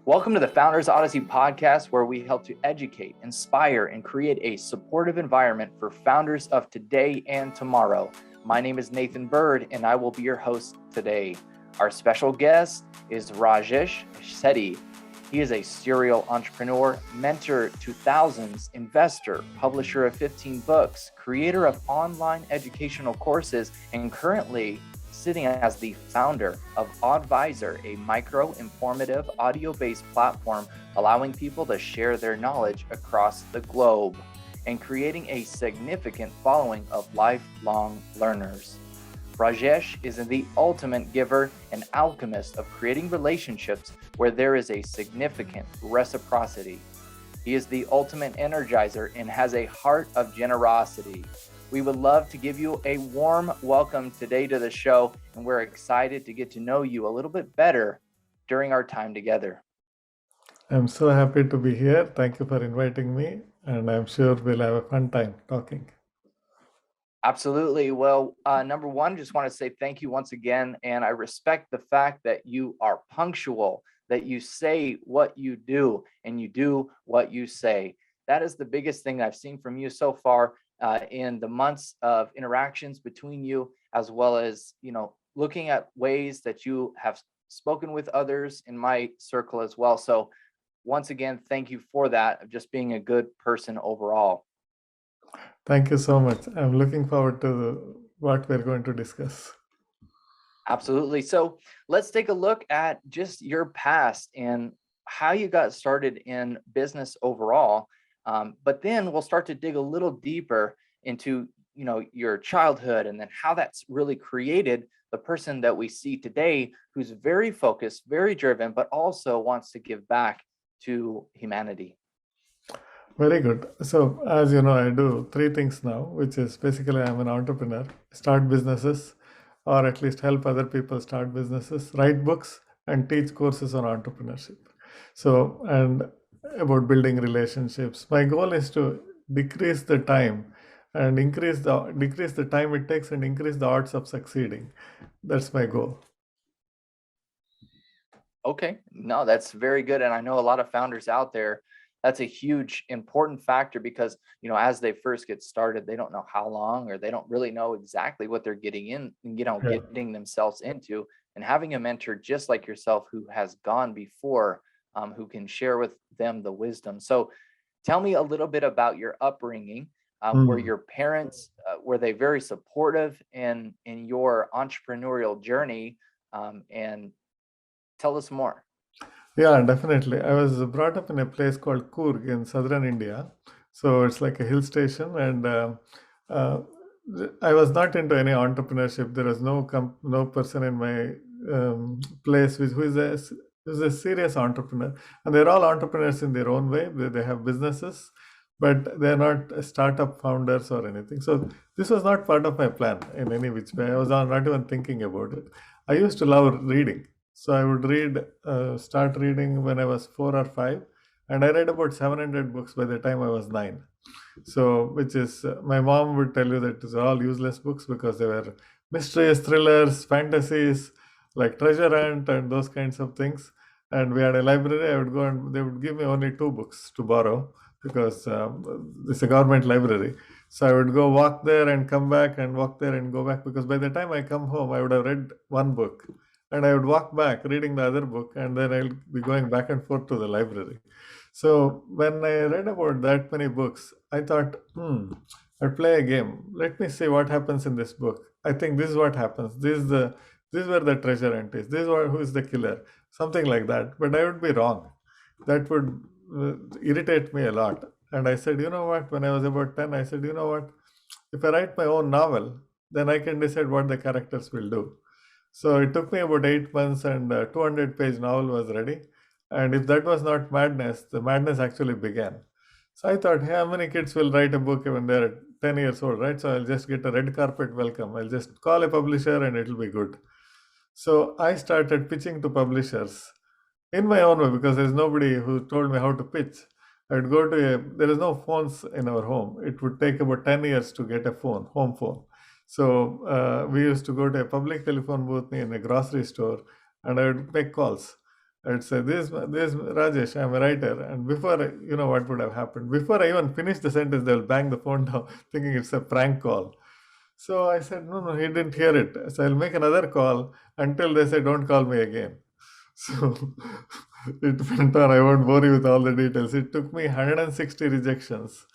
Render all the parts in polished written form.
Welcome to the Founders Odyssey podcast, where we help to educate, inspire, and create a supportive environment for founders of today and tomorrow. My name is Nathan Bird, and I will be your host today. Our special guest is Rajesh Setty. He is a serial entrepreneur, mentor to thousands, investor, publisher of 15 books, creator of online educational courses, and currently sitting as the founder of Advisor, a micro-informative audio-based platform allowing people to share their knowledge across the globe and creating a significant following of lifelong learners. Rajesh is the ultimate giver and alchemist of creating relationships where there is a significant reciprocity. He is the ultimate energizer and has a heart of generosity. We would love to give you a warm welcome today to the show, and we're excited to get to know you a little bit better during our time together. I'm so happy to be here. Thank you for inviting me, and I'm sure we'll have a fun time talking. Absolutely. Well, number one, just want to say thank you once again, and I respect the fact that you are punctual, that you say what you do, and you do what you say. That is the biggest thing I've seen from you so far in the months of interactions between you, as well as, looking at ways that you have spoken with others in my circle as well. So once again, thank you for that, of just being a good person overall. Thank you so much. I'm looking forward to what we're going to discuss. Absolutely. So let's take a look at just your past and how you got started in business overall. But then we'll start to dig a little deeper into, your childhood, and then how that's really created the person that we see today, who's very focused, very driven, but also wants to give back to humanity. Very good. So, as you know, I do three things now, which is basically I'm an entrepreneur, start businesses, or at least help other people start businesses, write books, and teach courses on entrepreneurship. So, and about building relationships. My goal is to decrease the time and decrease the time it takes and increase the odds of succeeding. That's my goal. Okay, no, that's very good. And I know a lot of founders out there, that's a huge important factor because, as they first get started, they don't know how long, or they don't really know exactly what they're getting in, Yeah. getting themselves into. And having a mentor just like yourself who has gone before, who can share with them the wisdom. So tell me a little bit about your upbringing. Were your parents, were they very supportive in your entrepreneurial journey? And tell us more. Yeah, definitely. I was brought up in a place called Coorg in southern India. So it's like a hill station, and uh, I was not into any entrepreneurship. There was no person in my place who's a serious entrepreneur, and they're all entrepreneurs in their own way. They have businesses, but they're not startup founders or anything. So this was not part of my plan in any which way. I was not even thinking about it. I used to love reading. So I would start reading when I was 4 or 5, and I read about 700 books by the time I was 9. So, which is, my mom would tell you that it's all useless books because they were mysteries, thrillers, fantasies, like Treasure Hunt and those kinds of things. And we had a library. I would go and they would give me only 2 books to borrow because it's a government library. So I would go walk there and come back and walk there and go back, because by the time I come home, I would have read one book, and I would walk back reading the other book, and then I'll be going back and forth to the library. So when I read about that many books, I thought, I'll play a game. Let me see what happens in this book. I think this is what happens. This is where the treasure hunt is. This is who is the killer. Something like that. But I would be wrong. That would irritate me a lot. And I said, you know what? When I was about 10, I said, you know what? If I write my own novel, then I can decide what the characters will do. So it took me about 8 months, and a 200-page novel was ready. And if that was not madness, the madness actually began. So I thought, hey, how many kids will write a book when they're 10 years old, right? So I'll just get a red carpet welcome. I'll just call a publisher and it'll be good. So I started pitching to publishers in my own way, because there's nobody who told me how to pitch. There is no phones in our home. It would take about 10 years to get a home phone. So we used to go to a public telephone booth in a grocery store, and I would make calls. I'd say, this Rajesh, I'm a writer. And before, what would have happened? Before I even finish the sentence, they'll bang the phone down, thinking it's a prank call. So I said, no, no, he didn't hear it. So I'll make another call until they say, don't call me again. So it went on. I won't bore you with all the details. It took me 160 rejections.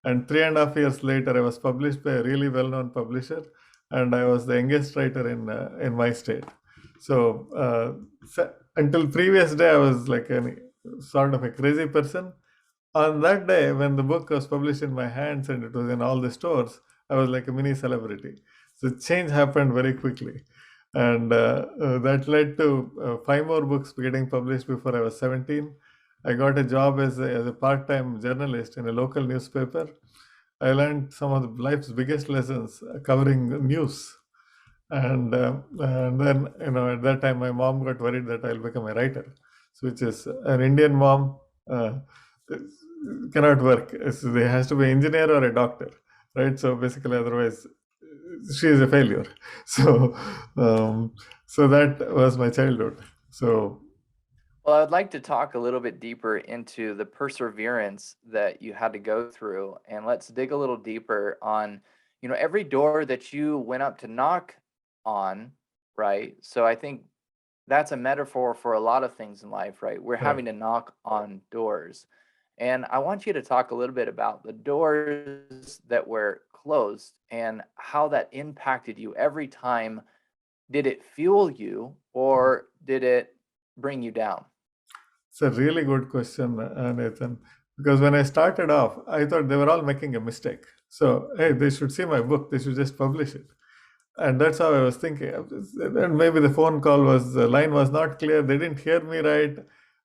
And 3.5 years later, I was published by a really well known publisher. And I was the youngest writer in my state. So, until previous day, I was like a sort of a crazy person. On that day, when the book was published in my hands and it was in all the stores, I was like a mini celebrity. So change happened very quickly. And that led to 5 more books getting published before I was 17. I got a job as a part-time journalist in a local newspaper. I learned some of the life's biggest lessons covering news. And then, at that time, my mom got worried that I'll become a writer, so which is an Indian mom uh, cannot work. There has to be an engineer or a doctor, right? So basically, otherwise, she is a failure. So, so that was my childhood. So, Well, I'd like to talk a little bit deeper into the perseverance that you had to go through, and let's dig a little deeper on, every door that you went up to knock on, right? So I think that's a metaphor for a lot of things in life, right? We're right. having to knock on doors. And I want you to talk a little bit about the doors that were closed and how that impacted you every time. Did it fuel you or did it bring you down? It's a really good question, Nathan. Because when I started off, I thought they were all making a mistake. So, hey, they should see my book. They should just publish it. And that's how I was thinking. And maybe the line was not clear. They didn't hear me right.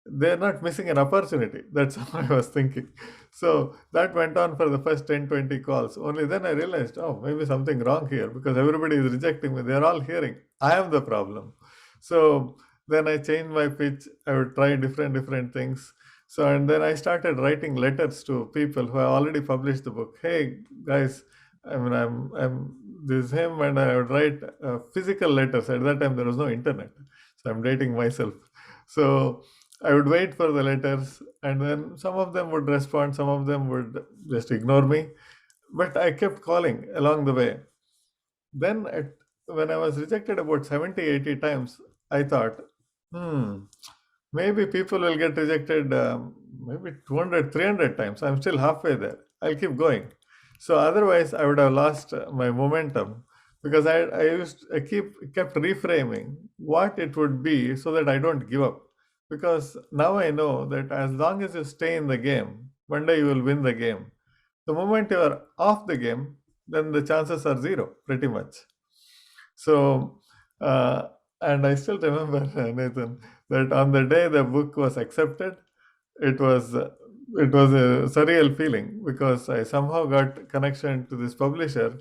They're not missing an opportunity. That's how I was thinking. So that went on for the first 10, 20 calls. Only then I realized, oh, maybe something wrong here because everybody is rejecting me. They're all hearing. I am the problem. So then I changed my pitch. I would try different things. So, and then I started writing letters to people who have already published the book. Hey, guys, I'm this him, and I would write physical letters. At that time, there was no internet, so I'm dating myself. So I would wait for the letters, and then some of them would respond, some of them would just ignore me. But I kept calling along the way. Then, when I was rejected about 70, 80 times, I thought, hmm, maybe people will get rejected maybe 200, 300 times. I'm still halfway there. I'll keep going. So otherwise, I would have lost my momentum because I kept reframing what it would be so that I don't give up. Because now I know that as long as you stay in the game, one day you will win the game. The moment you are off the game, then the chances are zero, pretty much. So, uh, and I still remember, Nathan, that on the day the book was accepted, it was uh, it was a surreal feeling because I somehow got connection to this publisher,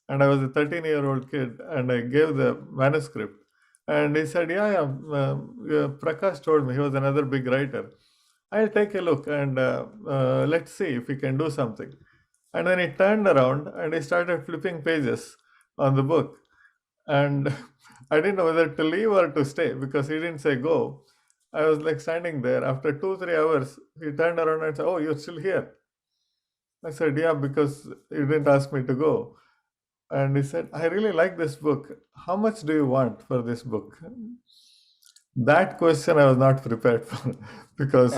and I was a 13-year-old kid, and I gave the manuscript, and he said, "Yeah, yeah, Prakash told me he was another big writer. I'll take a look and let's see if we can do something." And then he turned around and he started flipping pages on the book, and I didn't know whether to leave or to stay because he didn't say go. I was like standing there. After 2, 3 hours, he turned around and said, "Oh, you're still here." I said, "Yeah, because you didn't ask me to go." And he said, "I really like this book. How much do you want for this book?" That question I was not prepared for because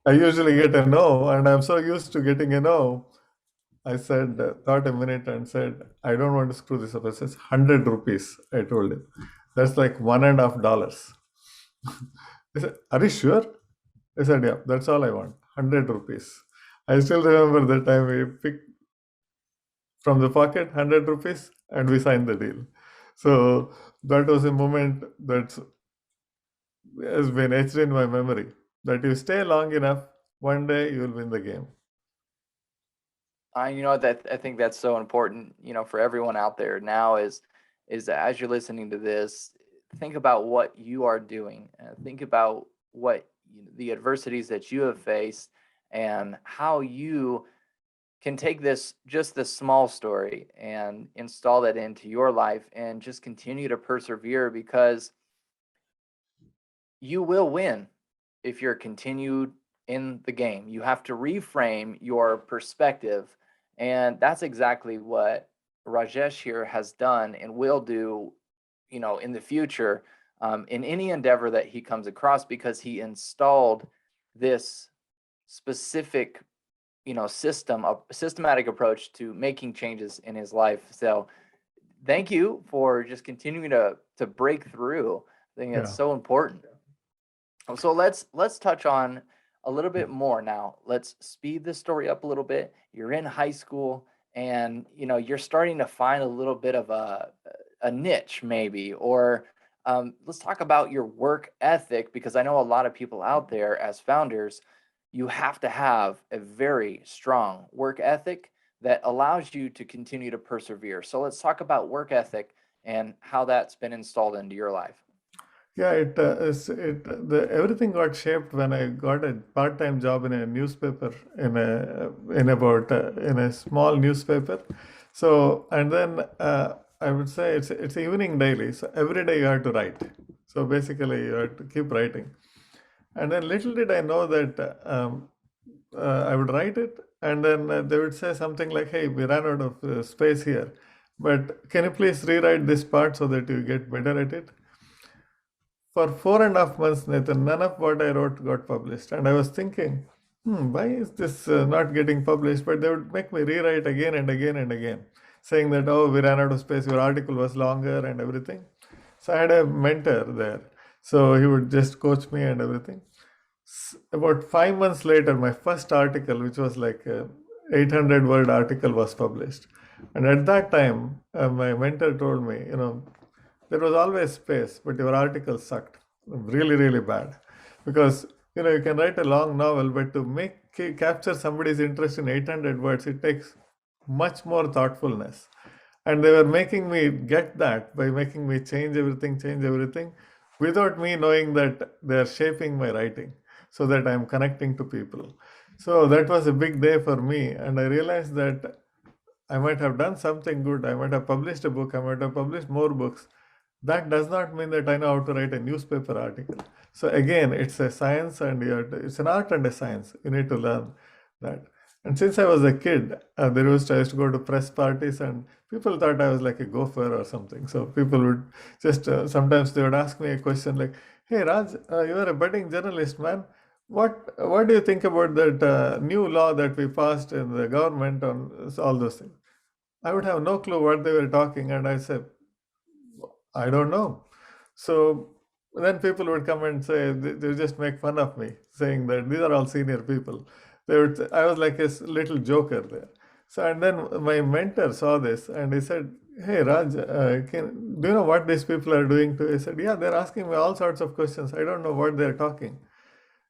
I usually get a no, and I'm so used to getting a no. I said, thought a minute and said, "I don't want to screw this up." I says, 100 rupees, I told him. That's like $1.50. He said, "Are you sure?" I said, "Yeah, that's all I want, 100 rupees." I still remember the time we picked from the pocket 100 rupees and we signed the deal. So that was a moment that has been etched in my memory that you stay long enough, one day you will win the game. That I think that's so important, for everyone out there now is that as you're listening to this, think about what you are doing. Think about what the adversities that you have faced and how you can take this small story and install that into your life and just continue to persevere because you will win. if you're continued in the game. You have to reframe your perspective. And that's exactly what Rajesh here has done and will do, in the future, in any endeavor that he comes across, because he installed this specific, systematic approach to making changes in his life. So thank you for just continuing to break through. I think it's Yeah. so important. So let's touch on a little bit more now. Let's speed this story up a little bit. You're in high school, and you're starting to find a little bit of a niche, maybe. Or let's talk about your work ethic, because I know a lot of people out there, as founders, you have to have a very strong work ethic that allows you to continue to persevere. So let's talk about work ethic and how that's been installed into your life. Yeah, everything got shaped when I got a part-time job in a newspaper in a small newspaper. So and then I would say it's evening daily. So every day you have to write. So basically you have to keep writing. And then little did I know that I would write it, and then they would say something like, "Hey, we ran out of space here, but can you please rewrite this part so that you get better at it?" For 4.5 months, Nathan, none of what I wrote got published. And I was thinking, why is this not getting published? But they would make me rewrite again and again and again, saying that, oh, we ran out of space, your article was longer and everything. So I had a mentor there. So he would just coach me and everything. About 5 months later, my first article, which was like a 800-word article, was published. And at that time, my mentor told me, there was always space, but your article sucked really, really bad. Because, you can write a long novel, but to capture somebody's interest in 800 words, it takes much more thoughtfulness. And they were making me get that by making me change everything, without me knowing that they're shaping my writing so that I'm connecting to people. So that was a big day for me. And I realized that I might have done something good. I might have published a book. I might have published more books. That does not mean that I know how to write a newspaper article. So again, it's a science, and it's an art and a science. You need to learn that. And since I was a kid, I used to go to press parties, and people thought I was like a gopher or something. So people would just sometimes they would ask me a question like, "Hey Raj, you are a budding journalist, man. What do you think about that new law that we passed in the government on all those things?" I would have no clue what they were talking, and I said, I don't know. So then people would come and say, they would just make fun of me, saying that these are all senior people. I was like a little joker there. So, and then my mentor saw this and he said, "Hey Raj, do you know what these people are doing to you?" I said, "Yeah, they're asking me all sorts of questions. I don't know what they're talking."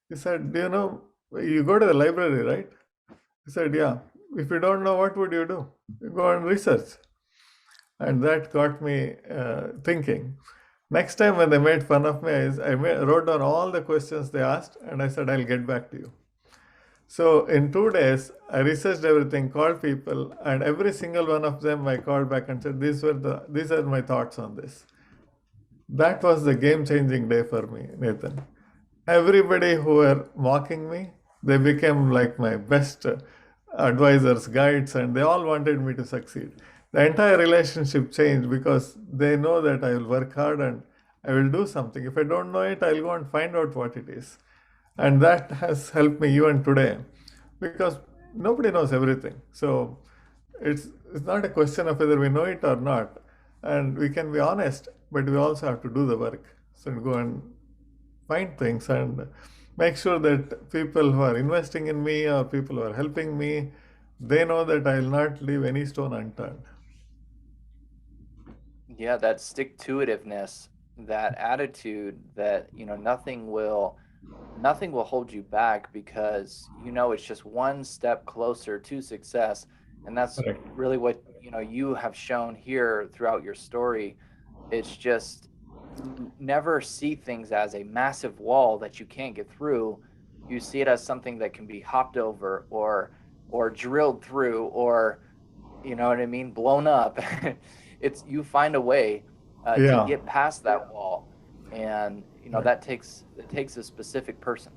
He said, "Do you know, you go to the library, right?" I said, "Yeah." "If you don't know, what would you do?" "You go and research." And that got me thinking. Next time when they made fun of me, wrote down all the questions they asked, and I said, "I'll get back to you." So in 2 days, I researched everything, called people, and every single one of them I called back and said, these are my thoughts on this." That was the game-changing day for me, Nathan. Everybody who were mocking me, they became like my best advisors, guides, and they all wanted me to succeed. The entire relationship changed because they know that I will work hard and I will do something. If I don't know it, I'll go and find out what it is. And that has helped me even today, because nobody knows everything. So it's not a question of whether we know it or not. And we can be honest, but we also have to do the work. So go and find things and make sure that people who are investing in me or people who are helping me, they know that I will not leave any stone unturned. Yeah, that stick-to-itiveness, that attitude that, nothing will hold you back, because it's just one step closer to success. And that's Correct. really what, you have shown here throughout your story. It's just, you never see things as a massive wall that you can't get through. You see it as something that can be hopped over, or drilled through, or, you know what I mean, blown up. It's, you find a way to Yeah. get past that wall. And that takes a specific person.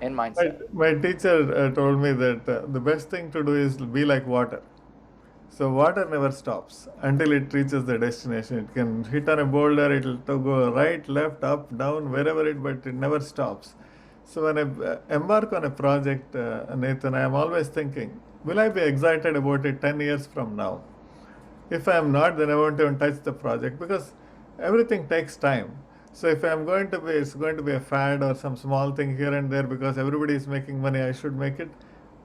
and My, mindset. my teacher told me that the best thing to do is be like water. So water never stops until it reaches the destination. It can hit on a boulder, it'll to go right, left, up, down, wherever it, but it never stops. So when I embark on a project, Nathan, I am always thinking, will I be excited about it 10 years from now? If I am not, then I won't even touch the project because everything takes time. So if I'm going to be, it's going to be a fad or some small thing here and there because everybody is making money, I should make it.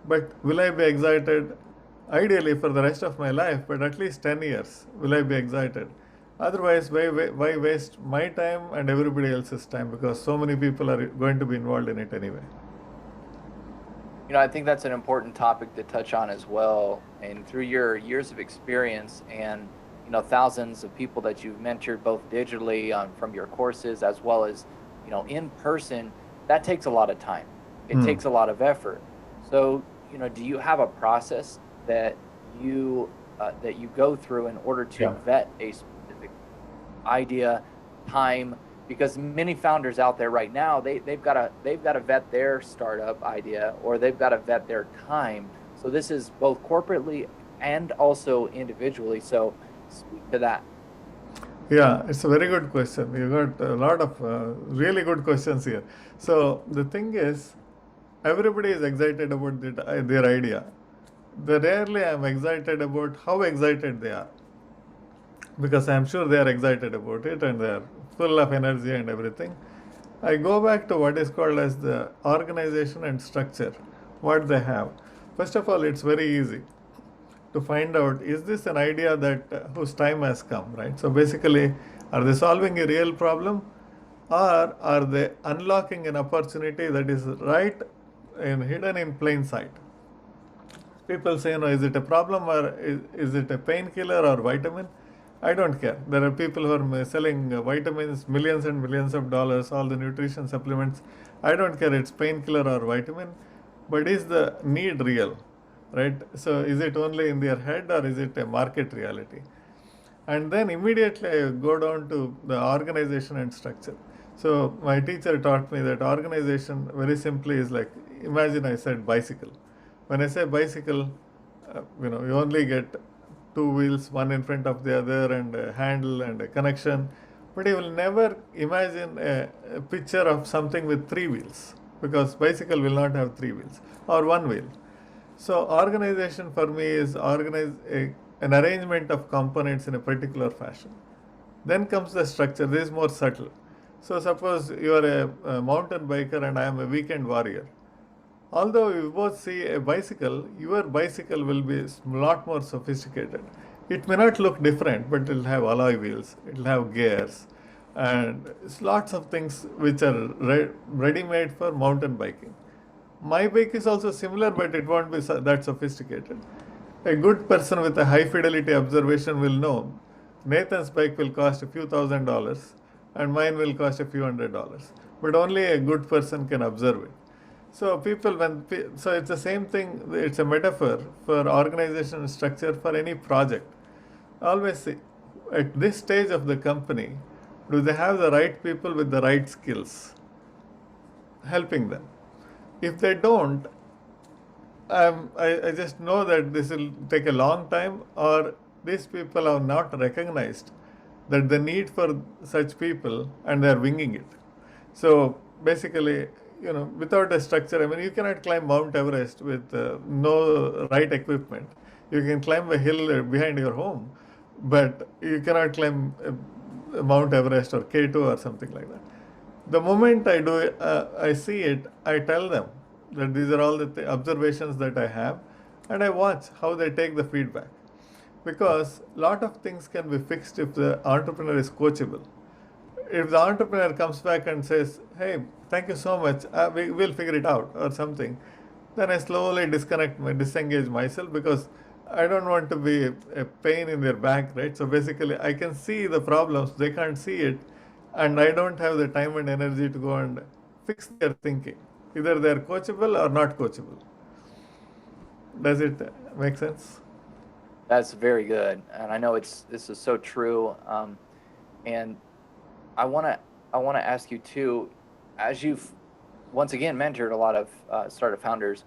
But will I be excited? Ideally for the rest of my life, but at least 10 years, will I be excited? Otherwise, why waste my time and everybody else's time because so many people are going to be involved in it anyway. I think that's an important topic to touch on as well. And through your years of experience and thousands of people that you've mentored both digitally from your courses as well as in person, that takes a lot of time. It takes a lot of effort. So do you have a process that you go through in order to vet a specific idea, time? Because many founders out there right now, they've got to vet their startup idea, or they've got to vet their time. So this is both corporately and also individually. So speak to that. Yeah, it's a very good question. You got a lot of really good questions here. So the thing is, everybody is excited about their idea. They rarely am excited about how excited they are because I'm sure they are excited about it and they are full of energy and everything. I go back to what is called as the organization and structure, what they have. First of all, it's very easy to find out, is this an idea that whose time has come, right? So basically, are they solving a real problem, or are they unlocking an opportunity that is right and hidden in plain sight? People say, is it a problem, or is it a painkiller or vitamin? I don't care. There are people who are selling vitamins, millions and millions of dollars, all the nutrition supplements. I don't care, it's painkiller or vitamin, but is the need real, right? So is it only in their head or is it a market reality? And then immediately I go down to the organization and structure. So my teacher taught me that organization very simply is like, imagine I said bicycle. When I say bicycle, you only get two wheels, one in front of the other, and a handle and a connection. But you will never imagine a picture of something with three wheels because bicycle will not have three wheels or one wheel. So organization for me is an arrangement of components in a particular fashion. Then comes the structure. This is more subtle. So suppose you are a mountain biker and I am a weekend warrior. Although you both see a bicycle, your bicycle will be a lot more sophisticated. It may not look different, but it will have alloy wheels, it will have gears, and it's lots of things which are ready-made for mountain biking. My bike is also similar, but it won't be that sophisticated. A good person with a high fidelity observation will know Nathan's bike will cost a few $1,000s and mine will cost a few $100s. But only a good person can observe it. So so it's the same thing. It's a metaphor for organization and structure for any project. Always say, at this stage of the company, do they have the right people with the right skills helping them? If they don't, I just know that this will take a long time, or these people have not recognized that the need for such people and they are winging it. So basically, without a structure, I mean, you cannot climb Mount Everest with no right equipment. You can climb a hill behind your home, but you cannot climb Mount Everest or K2 or something like that. The moment I see it, I tell them that these are all the observations that I have, and I watch how they take the feedback. Because a lot of things can be fixed if the entrepreneur is coachable. If the entrepreneur comes back and says, "Hey, thank you so much, we'll figure it out," or something, then I slowly disengage myself because I don't want to be a pain in their back, right? So basically, I can see the problems, they can't see it, and I don't have the time and energy to go and fix their thinking. Either they're coachable or not coachable. Does it make sense? That's very good, and I know this is so true. And I want to ask you too, as you've once again mentored a lot of startup founders.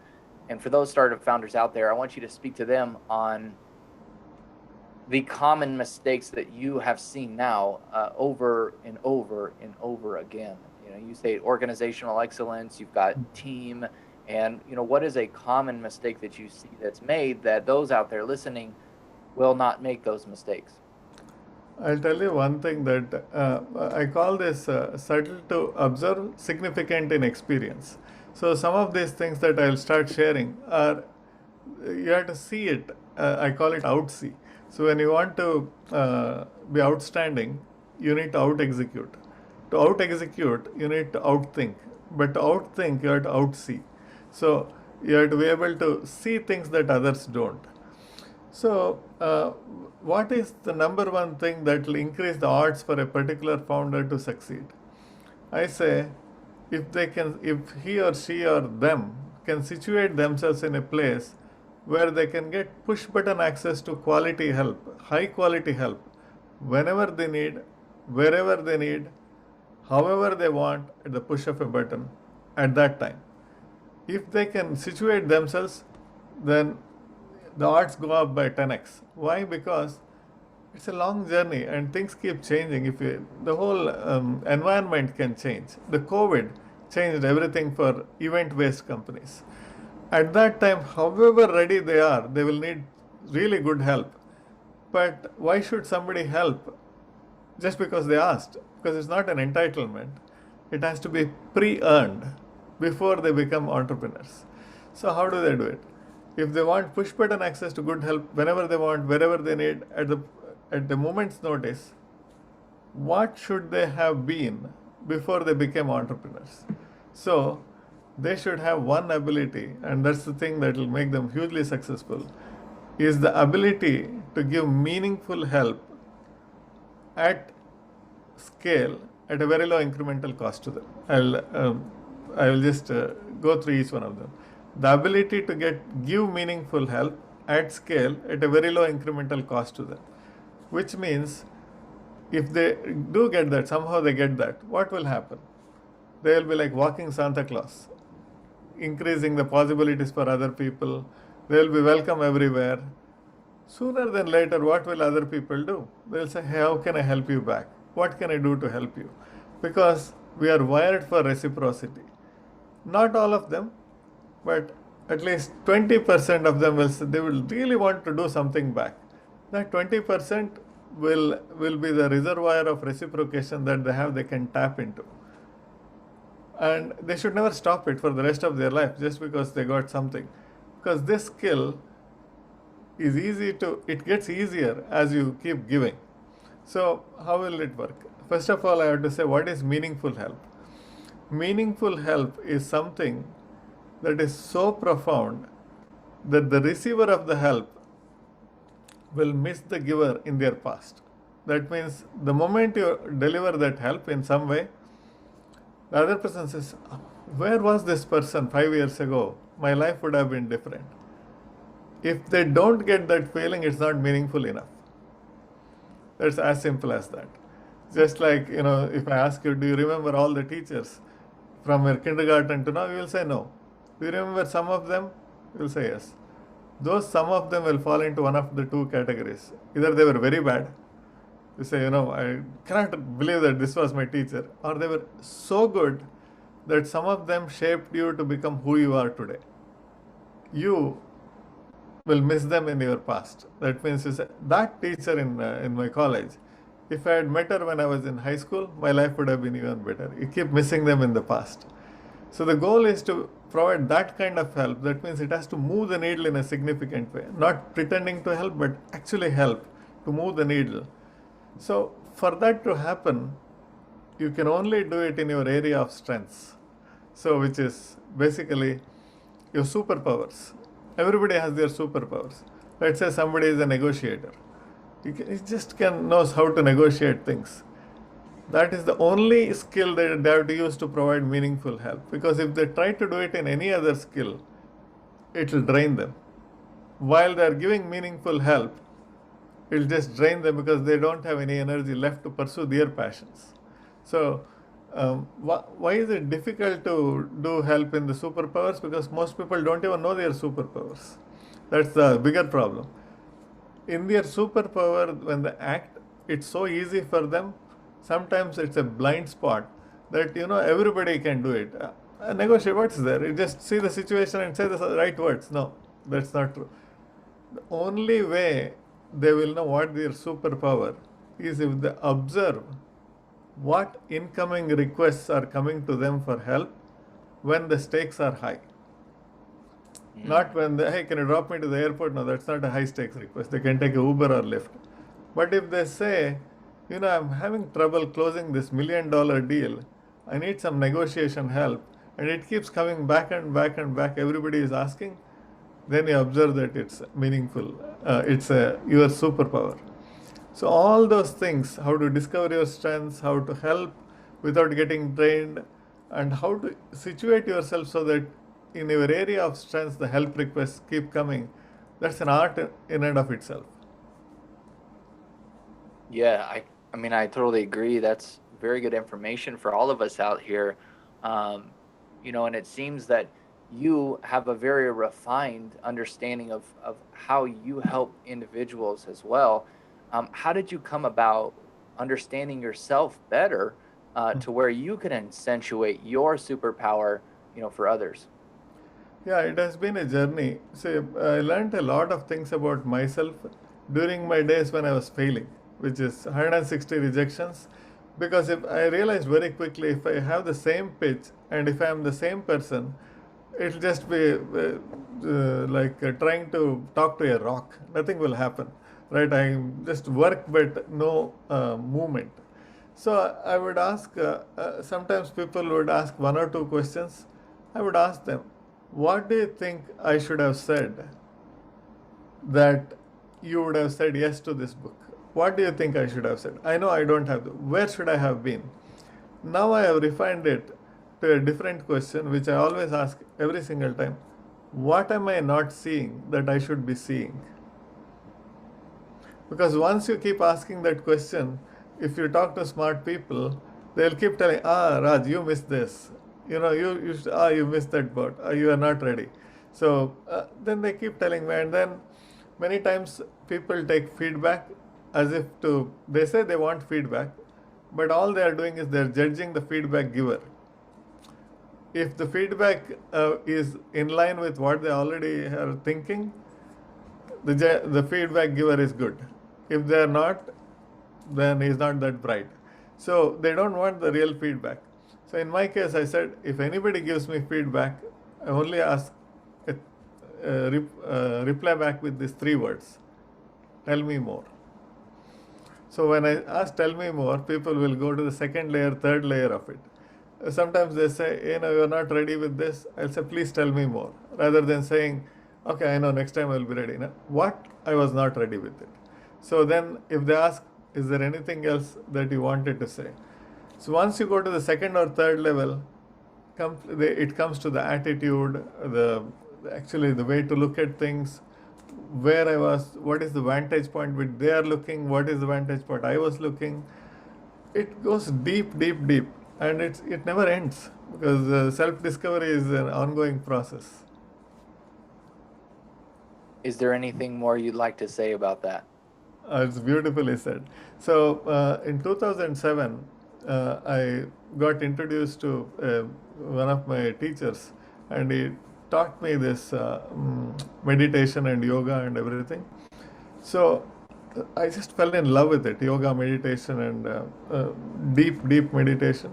And for those startup founders out there, I want you to speak to them on the common mistakes that you have seen now over and over and over again. You say organizational excellence, you've got team, and what is a common mistake that you see that's made that those out there listening will not make those mistakes? I'll tell you one thing that I call this subtle to observe, significant in experience. So some of these things that I'll start sharing are, you have to see it. I call it outsee. So when you want to be outstanding, you need to out-execute. To out-execute, you need to outthink. But to outthink, you have to outsee. So you have to be able to see things that others don't. So, what is the number one thing that will increase the odds for a particular founder to succeed? I say, if he or she or them can situate themselves in a place where they can get push button access to quality help, high quality help, whenever they need, wherever they need, however they want, at the push of a button at that time. If they can situate themselves, then the odds go up by 10x. Why? Because it's a long journey and things keep changing. The whole environment can change. The COVID changed everything for event-based companies. At that time, however ready they are, they will need really good help. But why should somebody help just because they asked? Because it's not an entitlement. It has to be pre-earned before they become entrepreneurs. So how do they do it? If they want push button access to good help whenever they want, wherever they need, at the moment's notice, what should they have been before they became entrepreneurs? So they should have one ability, and that's the thing that will make them hugely successful, is the ability to give meaningful help at scale at a very low incremental cost to them. I will just go through each one of them. The ability to give meaningful help at scale at a very low incremental cost to them, which means if they do get that, somehow they get that, what will happen? They will be like walking Santa Claus, increasing the possibilities for other people. They will be welcome everywhere. Sooner than later, what will other people do? They will say, hey, how can I help you back? What can I do to help you? Because we are wired for reciprocity. Not all of them, but at least 20% of them will say they will really want to do something back. That 20% will be the reservoir of reciprocation that they can tap into. And they should never stop it for the rest of their life just because they got something. Because this skill is it gets easier as you keep giving. So how will it work? First of all, I have to say, what is meaningful help? Meaningful help is something that is so profound that the receiver of the help will miss the giver in their past. That means the moment you deliver that help in some way, the other person says, where was this person 5 years ago? My life would have been different. If they don't get that feeling, it's not meaningful enough. That's as simple as that. Just like, if I ask you, do you remember all the teachers from your kindergarten to now? You will say no. Do you remember some of them? You will say yes. Those some of them will fall into one of the two categories. Either they were very bad. You say, I cannot believe that this was my teacher. Or they were so good that some of them shaped you to become who you are today. You will miss them in your past. That means you say, that teacher in my college, if I had met her when I was in high school, my life would have been even better. You keep missing them in the past. So the goal is to provide that kind of help. That means it has to move the needle in a significant way. Not pretending to help, but actually help to move the needle. So for that to happen, you can only do it in your area of strengths. So which is basically your superpowers. Everybody has their superpowers. Let's say somebody is a negotiator. He just knows how to negotiate things. That is the only skill that they have to use to provide meaningful help. Because if they try to do it in any other skill, it will drain them. While they are giving meaningful help, it will just drain them because they don't have any energy left to pursue their passions. So Why is it difficult to do help in the superpowers? Because most people don't even know their superpowers. That's the bigger problem. In their superpower, when they act, it's so easy for them. Sometimes it's a blind spot that everybody can do it. Negotiate, what's there? You just see the situation and say the right words. No, that's not true. The only way they will know what their superpower is if they observe what incoming requests are coming to them for help when the stakes are high. Not when hey, can you drop me to the airport? No, that's not a high stakes request. They can take a Uber or Lyft. But if they say, I'm having trouble closing this $1 million deal, I need some negotiation help, and it keeps coming back and back and back, everybody is asking, then you observe that it's meaningful. It's your superpower. So all those things, how to discover your strengths, how to help without getting drained, and how to situate yourself so that in your area of strengths, the help requests keep coming, that's an art in and of itself. Yeah, I mean, I totally agree. That's very good information for all of us out here. And it seems that you have a very refined understanding of how you help individuals as well. How did you come about understanding yourself better to where you can accentuate your superpower, for others? Yeah, it has been a journey. See, I learned a lot of things about myself during my days when I was failing, which is 160 rejections. Because if I realized very quickly, if I have the same pitch and if I am the same person, it'll just be like trying to talk to a rock. Nothing will happen, right? I just work, but no movement. So I would ask, sometimes people would ask one or two questions. I would ask them, what do you think I should have said that you would have said yes to this book? What do you think I should have said? I know I don't have to. Where should I have been? Now I have refined it to a different question, which I always ask every single time. What am I not seeing that I should be seeing? Because once you keep asking that question, if you talk to smart people, they'll keep telling, Raj, you missed this. You missed that boat. You are not ready. So then they keep telling me, and then many times people take feedback as if they say they want feedback, but all they are doing is they're judging the feedback giver. If the feedback is in line with what they already are thinking, the feedback giver is good. If they are not, then he's not that bright. So they don't want the real feedback. So in my case, I said, if anybody gives me feedback, I only ask reply back with these 3 words. Tell me more. So when I ask tell me more, people will go to the second layer, third layer of it. Sometimes they say, you're not ready with this. I'll say, please tell me more. Rather than saying, okay, I know, next time I'll be ready. What? I was not ready with it. So then if they ask, is there anything else that you wanted to say? So once you go to the second or third level, it comes to the attitude, the way to look at things, where I was, what is the vantage point which they are looking, what is the vantage point I was looking. It goes deep, deep, deep, and it never ends because self-discovery is an ongoing process. Is there anything more you'd like to say about that? It's beautifully said. So in 2007, I got introduced to one of my teachers, and he taught me this meditation and yoga and everything. So I just fell in love with it, yoga, meditation, and deep, deep meditation.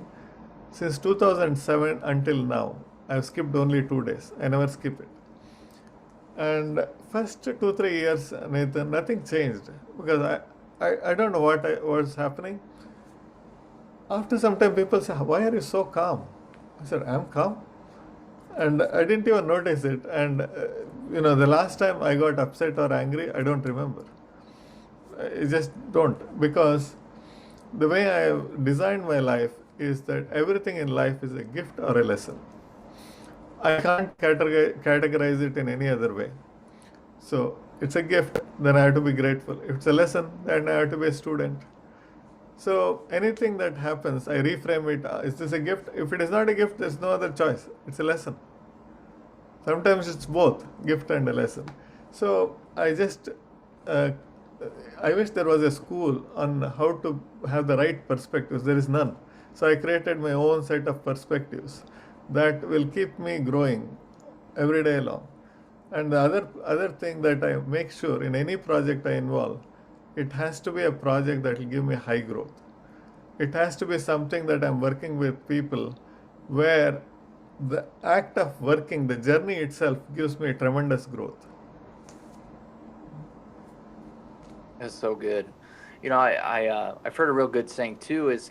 Since 2007 until now, I've skipped only 2 days. I never skip it. And first 2-3 years, Nathan, nothing changed because I don't know what was happening. After some time, people say, why are you so calm? I said, I'm calm. And I didn't even notice it. And, the last time I got upset or angry, I don't remember. I just don't. Because the way I have designed my life is that everything in life is a gift or a lesson. I can't categorize it in any other way. So it's a gift, then I have to be grateful. If it's a lesson, then I have to be a student. So anything that happens, I reframe it. Is this a gift? If it is not a gift, there's no other choice. It's a lesson. Sometimes it's both gift and a lesson. So uh, I wish there was a school on how to have the right perspectives. There is none. So I created my own set of perspectives that will keep me growing every day long. And the other thing that I make sure in any project I involve, it has to be a project that will give me high growth. It has to be something that I'm working with people where the act of working, the journey itself gives me tremendous growth. That's so good. I've heard a real good saying too is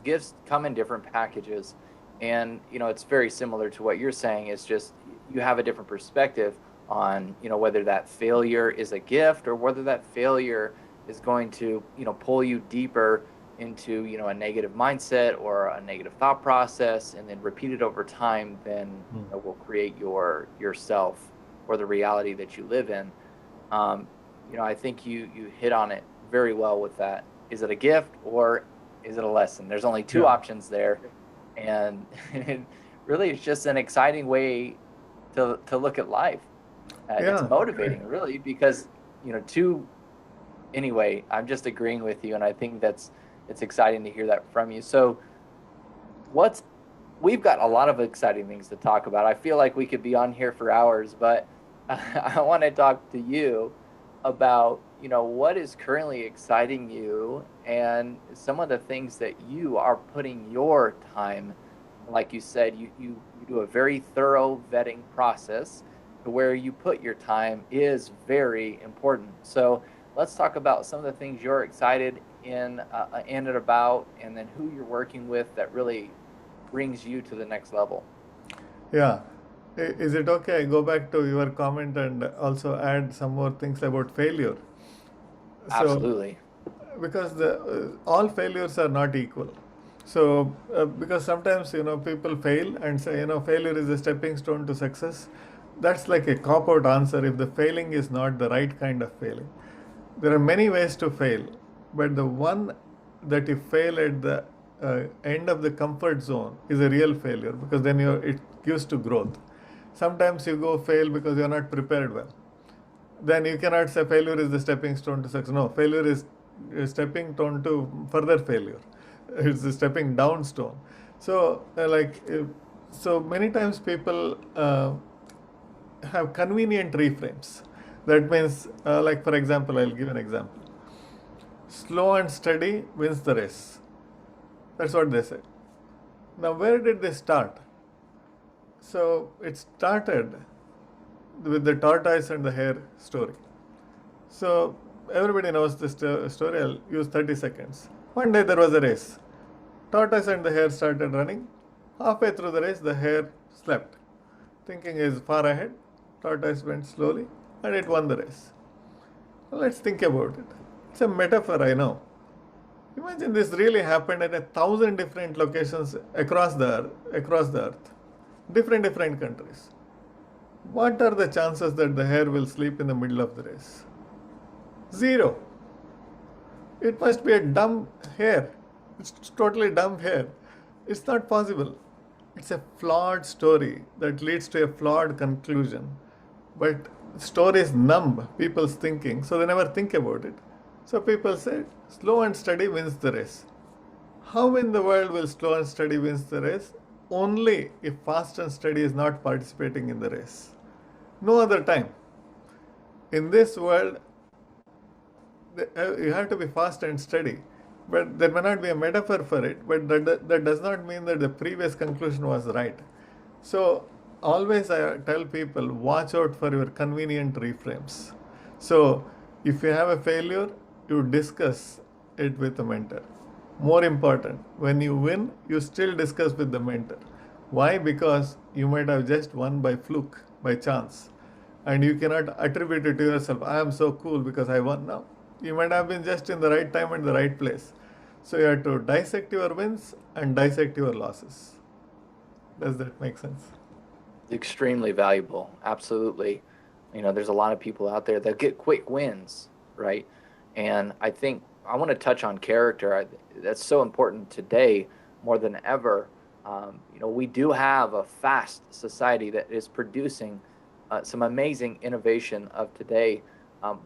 gifts come in different packages, and it's very similar to what you're saying. It's just you have a different perspective on whether that failure is a gift or whether that failure is going to pull you deeper into a negative mindset or a negative thought process, and then repeat it over time. Then will create yourself or the reality that you live in. I think you hit on it very well with that. Is it a gift or is it a lesson? There's only two options there, and really, it's just an exciting way to look at life. It's motivating, really, because anyway, I'm just agreeing with you, and I think it's exciting to hear that from you. So, we've got a lot of exciting things to talk about. I feel like we could be on here for hours, but I want to talk to you about what is currently exciting you and some of the things that you are putting your time. Like you said, you do a very thorough vetting process. Where you put your time is very important. So let's talk about some of the things you're excited in and about, and then who you're working with that really brings you to the next level. Yeah. Is it okay I go back to your comment and also add some more things about failure? Absolutely. So, because all failures are not equal. So, because sometimes people fail and say failure is a stepping stone to success. That's like a cop out answer if the failing is not the right kind of failing. There are many ways to fail, but the one that you fail at the end of the comfort zone is a real failure, because then it gives to growth. Sometimes you go fail because you're not prepared well. Then you cannot say failure is the stepping stone to success. No, failure is a stepping stone to further failure. It's a stepping down stone. So, so many times people have convenient reframes. That means, like for example, I'll give an example. Slow and steady wins the race. That's what they say. Now, where did they start? So it started with the tortoise and the hare story. So everybody knows this story. I'll use 30 seconds. One day there was a race. Tortoise and the hare started running. Halfway through the race, the hare slept. Thinking he is far ahead, tortoise went slowly and it won the race. Now let's think about it. It's a metaphor, I know. Imagine this really happened at 1,000 different locations across the earth. Different countries. What are the chances that the hare will sleep in the middle of the race? Zero. It must be a dumb hare. It's totally dumb hare. It's not possible. It's a flawed story that leads to a flawed conclusion. But stories numb people's thinking, so they never think about it. So people say, slow and steady wins the race. How in the world will slow and steady wins the race? Only if fast and steady is not participating in the race. No other time. In this world, you have to be fast and steady. But there may not be a metaphor for it, but that does not mean that the previous conclusion was right. So always I tell people, watch out for your convenient reframes. So if you have a failure, you discuss it with a mentor. More important, when you win, you still discuss with the mentor. Why? Because you might have just won by fluke, by chance. And you cannot attribute it to yourself. I am so cool because I won now. You might have been just in the right time and the right place. So you have to dissect your wins and dissect your losses. Does that make sense? Extremely valuable. Absolutely. There's a lot of people out there that get quick wins, right? And I think I want to touch on character. That's so important today more than ever. We do have a fast society that is producing some amazing innovation of today.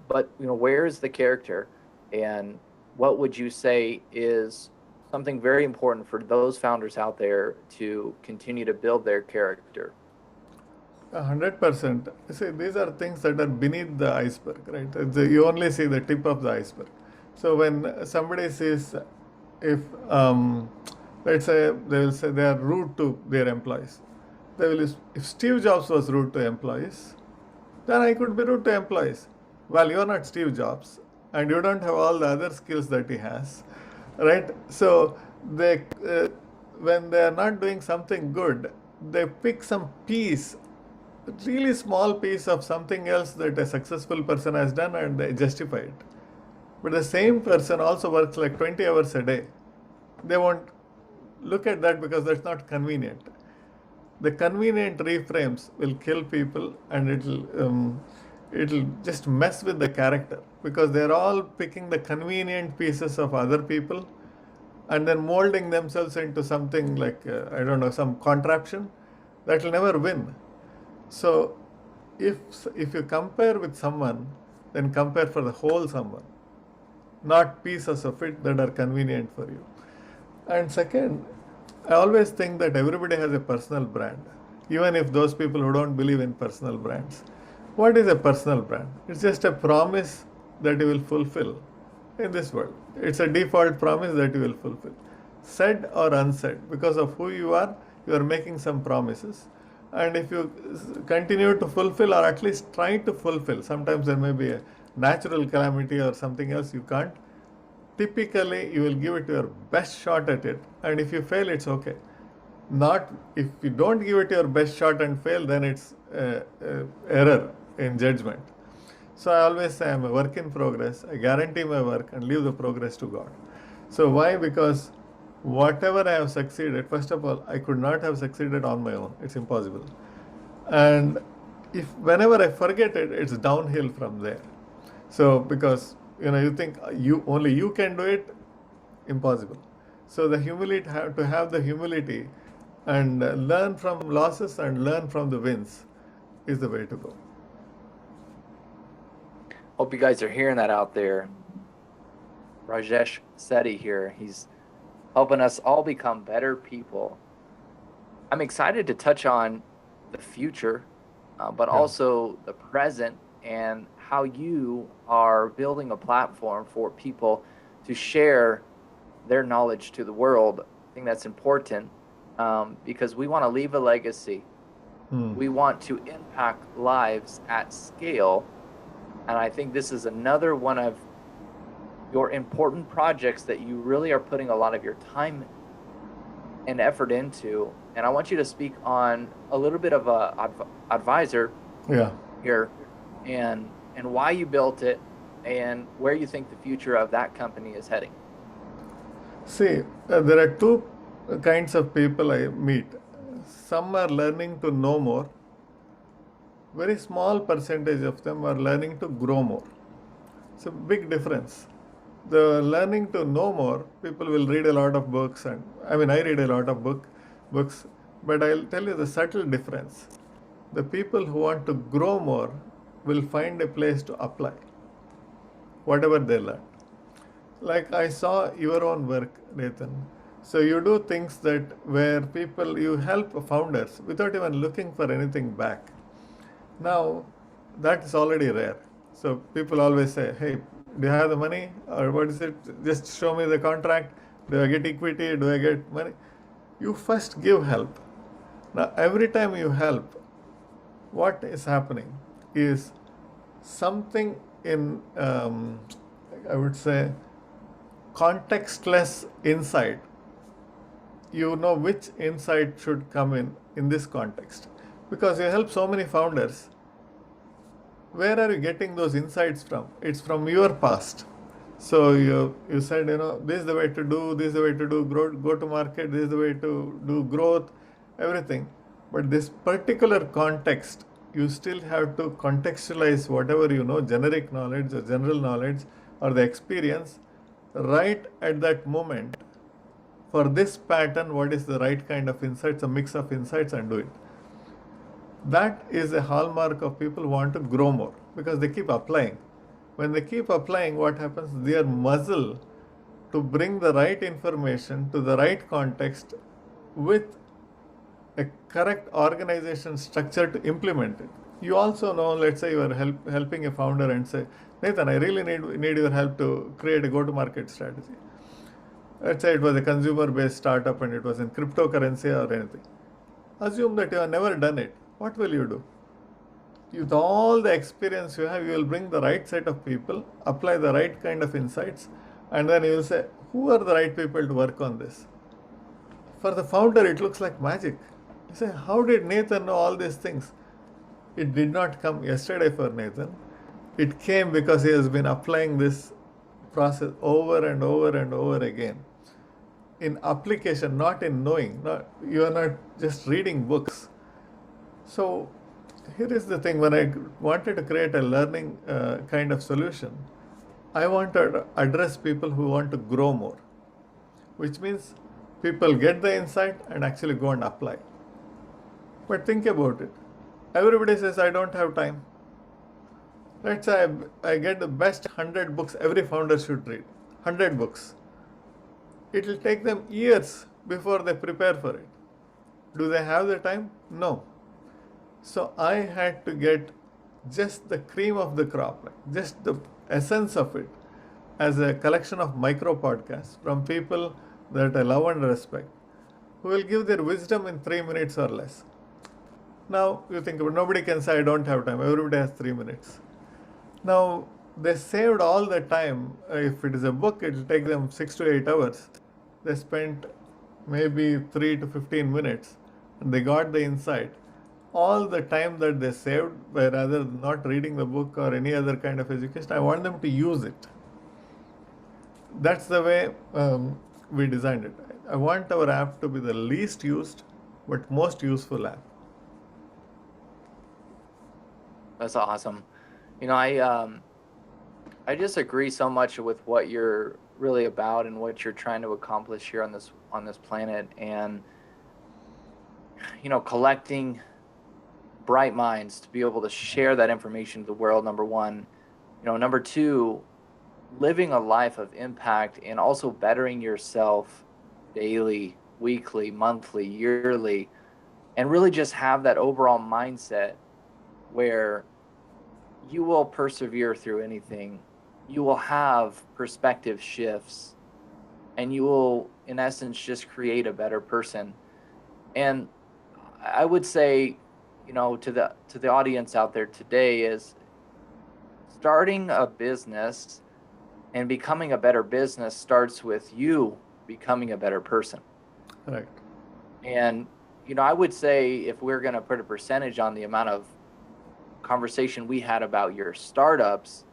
But where is the character, and what would you say is something very important for those founders out there to continue to build their character? 100%. See, these are things that are beneath the iceberg, right? You only see the tip of the iceberg. So when somebody says, if let's say they will say they are rude to their employees, they will. If Steve Jobs was rude to employees, then I could be rude to employees. Well, you are not Steve Jobs, and you don't have all the other skills that he has, right? So they, when they are not doing something good, they pick some piece, really small piece of something else that a successful person has done, and they justify it. But the same person also works like 20 hours a day. They won't look at that because that's not convenient. The convenient reframes will kill people, and it'll just mess with the character, because they're all picking the convenient pieces of other people and then molding themselves into something like I don't know, some contraption that will never win. So if you compare with someone, then compare for the whole someone, not pieces of it that are convenient for you. And second, I always think that everybody has a personal brand, even if those people who don't believe in personal brands. What is a personal brand? It's just a promise that you will fulfill in this world. It's a default promise that you will fulfill, said or unsaid. Because of who you are making some promises. And if you continue to fulfill, or at least try to fulfill, sometimes there may be a natural calamity or something else you can't. Typically, you will give it your best shot at it, and if you fail, it's okay. Not if you don't give it your best shot and fail, then it's error in judgment. So I always say I'm a work in progress. I guarantee my work and leave the progress to God. So why? Because whatever I have succeeded, first of all, I could not have succeeded on my own. It's impossible. And if whenever I forget it, it's downhill from there. So because you think only you can do it, impossible. So the humility, to have the humility and learn from losses and learn from the wins is the way to go. Hope you guys are hearing that out there. Rajesh Setty here. He's helping us all become better people. I'm excited to touch on the future, but also the present, and how you are building a platform for people to share their knowledge to the world. I think that's important, because we want to leave a legacy. We want to impact lives at scale. And I think this is another one of your important projects that you really are putting a lot of your time and effort into. And I want you to speak on a little bit of a advisor here, and why you built it, and where you think the future of that company is heading. See, there are two kinds of people I meet. Some are learning to know more. Very small percentage of them are learning to grow more. It's a big difference. The learning to know more, people will read a lot of books, and I read a lot of books, but I'll tell you the subtle difference. The people who want to grow more will find a place to apply whatever they learn. Like I saw your own work, Nathan. So you do things that where you help founders without even looking for anything back. Now, that is already rare. So people always say, hey, do you have the money? Or what is it? Just show me the contract. Do I get equity? Do I get money? You first give help. Now, every time you help, what is happening is something in, I would say, contextless insight. You know which insight should come in this context. Because you help so many founders. Where are you getting those insights from? It's from your past. So you said, this is the way to do, this is the way to do go to market, this is the way to do growth, everything. But this particular context, you still have to contextualize whatever generic knowledge or general knowledge or the experience, right at that moment, for this pattern, what is the right kind of insights, a mix of insights, and do it. That is a hallmark of people who want to grow more because they keep applying. When they keep applying, what happens? Their muzzle to bring the right information to the right context with a correct organization structure to implement it. You also know, let's say you are helping a founder and say, Nathan, I really need your help to create a go-to-market strategy. Let's say it was a consumer-based startup and it was in cryptocurrency or anything. Assume that you have never done it. What will you do? With all the experience you have, you will bring the right set of people, apply the right kind of insights, and then you will say, who are the right people to work on this? For the founder, it looks like magic. You say, how did Nathan know all these things? It did not come yesterday for Nathan. It came because he has been applying this process over and over and over again. In application, not in knowing. You are not just reading books. So here is the thing. When I wanted to create a learning kind of solution, I want to address people who want to grow more, which means people get the insight and actually go and apply. But think about it. Everybody says, I don't have time. Let's say I get the best 100 books every founder should read. 100 books. It will take them years before they prepare for it. Do they have the time? No. So I had to get just the cream of the crop, just the essence of it, as a collection of micro podcasts from people that I love and respect, who will give their wisdom in 3 minutes or less. Now you think about, nobody can say I don't have time. Everybody has 3 minutes. Now they saved all the time. If it is a book, it will take them 6 to 8 hours. They spent maybe 3 to 15 minutes and they got the insight. All the time that they saved by rather not reading the book or any other kind of education, I want them to use it. That's the way we designed it. I want our app to be the least used but most useful app. That's awesome. I just agree so much with what you're really about and what you're trying to accomplish here on this planet, and collecting bright minds to be able to share that information to the world, number one. Number two, living a life of impact and also bettering yourself daily, weekly, monthly, yearly, and really just have that overall mindset where you will persevere through anything. You will have perspective shifts, and you will, in essence, just create a better person. And I would say, to the audience out there today, is starting a business and becoming a better business starts with you becoming a better person. Right. And, I would say if we're going to put a percentage on the amount of conversation we had about your startups,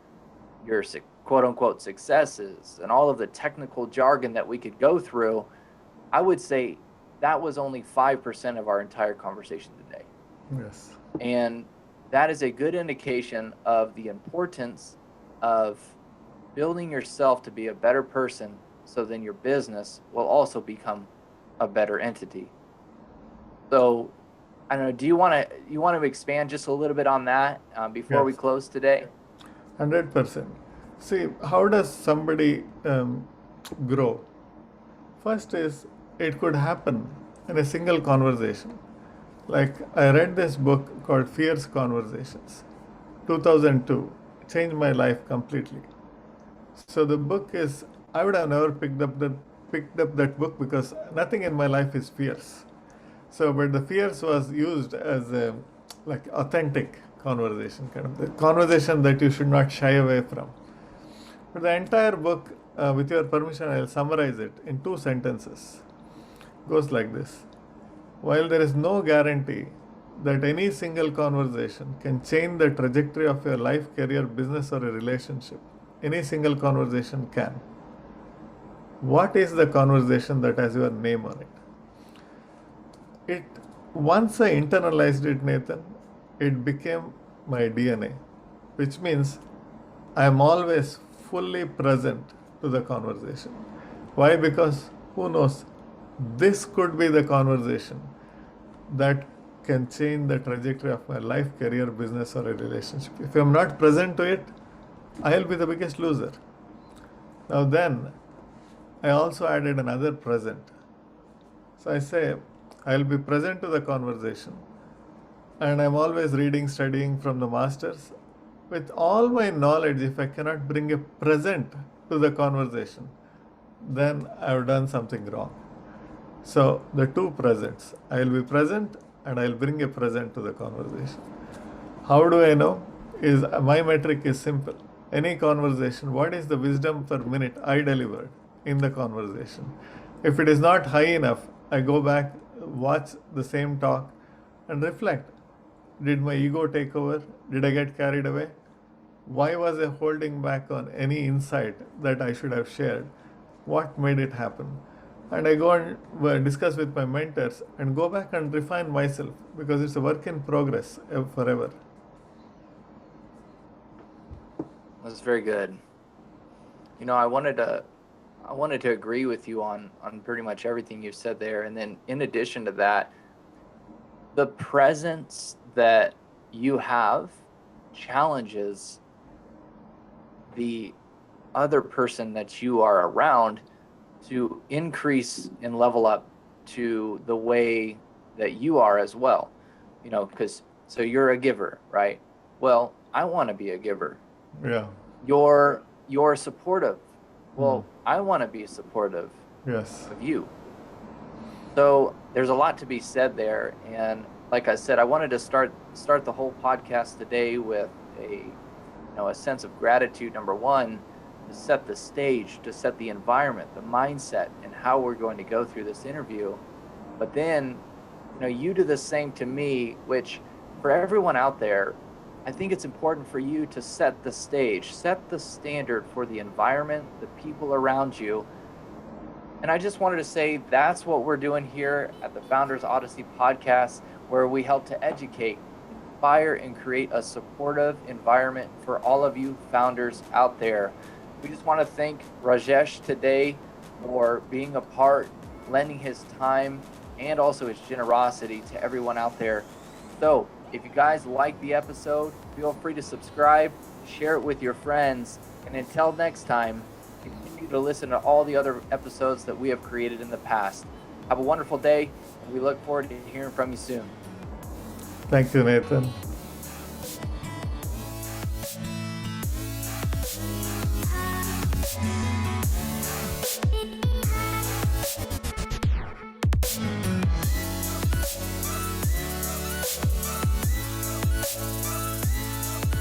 your quote unquote successes, and all of the technical jargon that we could go through, I would say that was only 5% of our entire conversation today. Yes. And that is a good indication of the importance of building yourself to be a better person, so then your business will also become a better entity. So I don't know, do you want to expand just a little bit on that before we close today? 100%. See, how does somebody grow? First is, it could happen in a single conversation. Like, I read this book called Fierce Conversations, 2002. It changed my life completely. So the book is, I would have never picked up that book because nothing in my life is fierce. So, but the fierce was used as a authentic conversation, kind of the conversation that you should not shy away from. But the entire book, with your permission, I'll summarize it in 2 sentences. It goes like this. While there is no guarantee that any single conversation can change the trajectory of your life, career, business, or a relationship, any single conversation can. What is the conversation that has your name on it? Once I internalized it, Nathan, it became my DNA, which means I am always fully present to the conversation. Why? Because who knows? This could be the conversation that can change the trajectory of my life, career, business, or a relationship. If I'm not present to it, I'll be the biggest loser. Now, then, I also added another present. So I say, I'll be present to the conversation, and I'm always reading, studying from the masters. With all my knowledge, if I cannot bring a present to the conversation, then I've done something wrong. So the two presents, I'll be present and I'll bring a present to the conversation. How do I know? Is my metric is simple. Any conversation, what is the wisdom per minute I delivered in the conversation? If it is not high enough, I go back, watch the same talk, and reflect. Did my ego take over? Did I get carried away? Why was I holding back on any insight that I should have shared? What made it happen? And I go and discuss with my mentors and go back and refine myself, because it's a work in progress forever. That's very good. I wanted to agree with you on pretty much everything you said there. And then in addition to that, the presence that you have challenges the other person that you are around to increase and level up to the way that you are as well. Because so you're a giver, right? Well, I want to be a giver. Yeah. You're supportive. Well, I want to be supportive Yes. of you. So there's a lot to be said there. And like I said, I wanted to start the whole podcast today with a sense of gratitude, number one, to set the stage, to set the environment, the mindset, and how we're going to go through this interview. But then, you do the same to me, which for everyone out there, I think it's important for you to set the stage, set the standard for the environment, the people around you. And I just wanted to say that's what we're doing here at the Founders Odyssey podcast, where we help to educate, inspire, and create a supportive environment for all of you founders out there. We just want to thank Rajesh today for being a part, lending his time, and also his generosity to everyone out there. So if you guys like the episode, feel free to subscribe, share it with your friends, and until next time, continue to listen to all the other episodes that we have created in the past. Have a wonderful day, and we look forward to hearing from you soon. Thank you, Nathan.